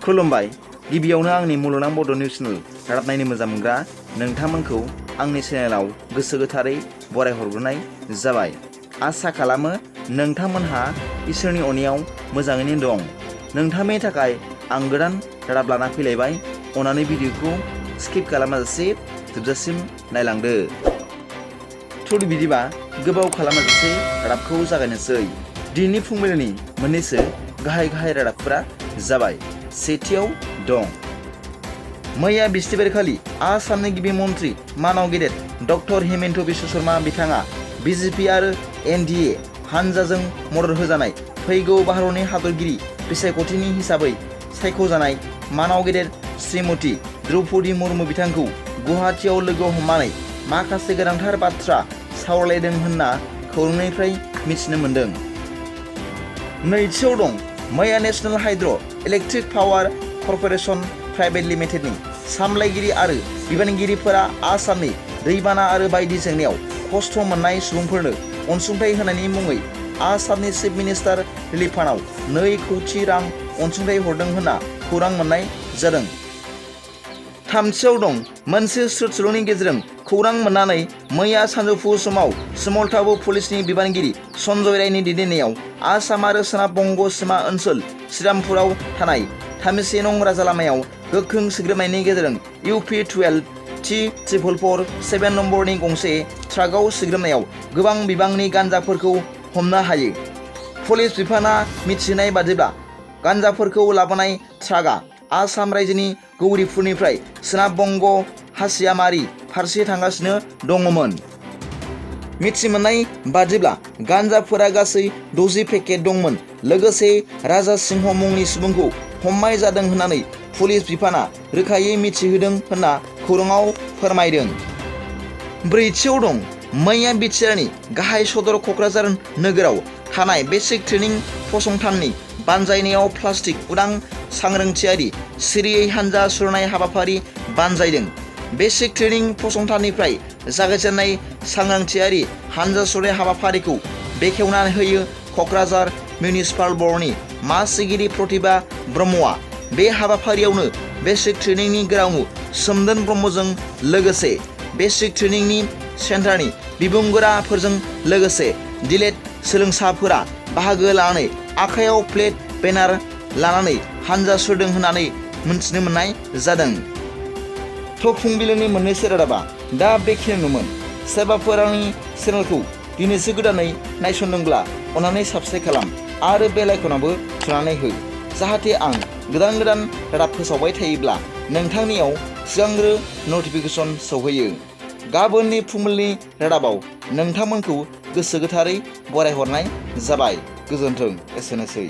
खुलुमबाय गिबियावनो आंनि मुलुगनां बड' निउस चेनेल रादाब नायनो मोजां मोनग्रा नोंथांमोनखौ आंनि चेनेलाव गोसो गोथारै बराय हरग्रोनाय जाबाय। आसा खालामो नोंथांमोनहा इसोरनि अननायाव मोजाङैनो दं। नोंथांनि थाखाय आं गोदान रादाब लाना फैलायबाय। अननानै भिडिअखौ स्किप खालामाजासे जोबजासिम नायलांदो। थुर बिदिबा गोबाव खालामाजासे रादाबखौ जागायनोसै। दिनैनि फुंबिलिनि मोननैसो गाहाय रादाबफोरा जाबाय। सेथियाव दं मैया बिस्थिबारखालि आसामनि गिबि मन्त्रि मानाव गेदेर डक्टर हिमन्त बिश्व शर्मा बिथाङा बिजेपि आरो एनडिए हानजाजों मदद होजानाय फैगौ भारतनि हादरगिरि बिसायख'थिनि हिसाबै सायख'जानाय मानाव गेदेर श्रीमती द्रौपदी मुर्मु बिथांखौ गुवाहाटीआव लोगो हमनानै माखासे गोनांथार बाथ्रा सावरायलायदों होनना खौरांनिफ्राय मिथिनो मोन्दों। नैथियाव दं मैया नेशनेल हाइड्र' इलेक्ट्रिक पावार कर्प'रेशन प्राइभेट लिमिटेडनि सामलायगिरि आरो बिबानगिरिफोरा आसामनि दैबाना आरो बायदि जेंनायाव खस्थ' मोननाय सुबुंफोरनो अनसुंथाइ होनायनि मुङै आसामनि चिफ मिनिस्टार रिलिफ फान्डआव 2 कौटि रां अनसुंथाइ हरदों होनना खौरां मोननाय जादों। थामथियाव दं मोनसे सोदोबनि गेजेरजों खौरां मोननानै मैया सानजौफु समाव सिमलताबु पुलिसनि बिबानगिरि सन्जय रायनि दैदेननायाव आसाम आरो सोनाब बंग सीमा ओनसोल श्रीरामपुराव थानाय 3 नं राजा लामायाव गोख्रों सिग्रोमनायनि गेजेरजों UP-12 T-447 नम्बरनि गंसे ट्राकआव सिग्रोमनायाव गोबां बिबांनि गान्जाफोरखौ हमनो हायो। पुलिस बिफाना मिथिनाय बादिब्ला गान्जाफोरखौ लाबोनाय ट्राकआ आसाम रायजोनि गौरिपुरनिफ्राय सोनाब बंग हासियामारि फारसे थांगासिनो दङमोन। मिथिमोननाय बादिब्ला गान्जाफोरा गासै 60 पेकेट दंमोन। लोगोसे राजा सिंह मुंनि सुबुंखौ हमनाय जादों होननानै पुलिस बिफाना रोखायै मिथिहोदों होनना खौराङाव फोरमायदों। ब्रैथियाव दं मैया बिटिआरनि गाहाय सदर क'क्राझार नोगोराव थानाय बेसिक ट्रेनिं फसंथाननि बानजायनायाव प्लास्टिक उदां सांग्रांथियारि सिरियै हानजा सुरनाय हाबाफारि बानजायदों। बेसिक ट्रेनिं फसंथाननिफ्राय जागायजेननाय सांग्रांथियारि हानजा सुरनाय हाबाफारिखौ बेखेवनानै होयो क'क्राझार मिउनिसिपाल बर्डनि मासिगिरि प्रतिभा ब्रह्मआ। बे हाबाफारियावनो बेसिक ट्रेनिंनि गोरामु सोमदोन ब्रह्मजों लोगोसे बेसिक ट्रेनिंनि सेन्टारनि बिबुंगोराफोरजों लोगोसे डिलेट सोलोंसाफोरा बाहागो लानानै आखायाव प्लेट बेनार लानानै हानजा सुरदों होननानै मिथिनो मोननाय जादों। थ' फुंबिलिनि मोननैसो रादाबा दा बेखिनियानोमोन। सोरबाफोर आंनि चेनेलखौ दिनैसो गोदानै नायसनदोंब्ला अननानै साबस्क्राइब खालाम आरो बेल आइकनाबो थुनानै हो, जाहाथे आं गोदान रादाब फोसावबाय थायोब्ला नोंथांनियाव सिगांग्रो नटिफिकेसन सौहैयो। गाबोननि फुंबिलिनि रादाबाव नोंथांमोनखौ गोसो गोथारै बरायहरनाय जाबाय। गोजोन्थों। एसेनोसै।